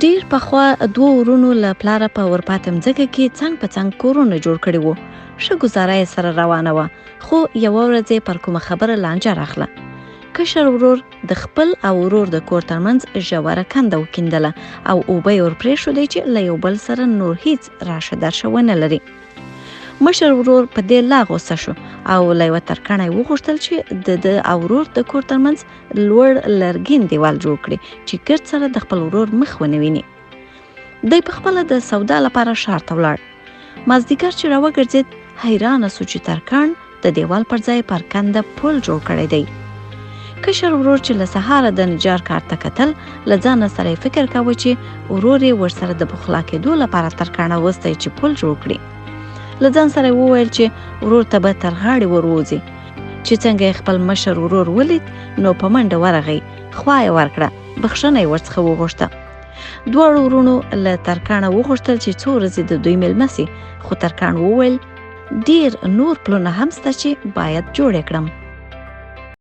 ډیر پخوا دوه ورونو له پلاره په ورپاتې مځکه کې څنګ په څنګ کورونه جوړ کړي وو. ښه ګزاره یې سره روانه وه، خو یوه ورځ یې پر کومه خبره لانجه راغله. کشر ورور د خپل او ورور د کور ترمنځ ژوره کنده وکیندله او اوبه یې ورپرېښودې چې له یو بل سره نور هیڅ راشه درشه ونه لري. مشر ورور په دې لا غوسه شو او له یوه ترکاڼه یې وغوښتل چې د او ورور د کور ترمنځ لوړ لرګین دیوال جوړ کړي چې ګرد سره د خپل ورور مخ ونه ویني. دی پخپله د سودا لپاره ښار ته ولاړ. مازدیګر چې راوګرځېد، حیرانه سو چې ترکاڼ د دیوال پر ځای پر کنده پل جوړ کړی دی. کشر ورور چې له سهاره د نجار کار ته کتل، له ځانه سره یې فکر کاوه چې ورور یې ورسره د پخلا کېدو لپاره ترکاڼه وستی چې پل جوړ کړي. له ځان سره یې وویل چې ورور ته به تر غاړې وروځي. چې څنګه یې خپل مشر ورور ولید، نو په منډه ورغی، خوا یې ورکړه، بخښنه یې ورڅخه وغوښته. دواړو ورونو له ترکاڼه وغوښتل چې څو ورځې د دوی مېلمه سي، خو ترکاڼ وویل ډېر نور پلونه هم سته چې باید جوړ یې کړم.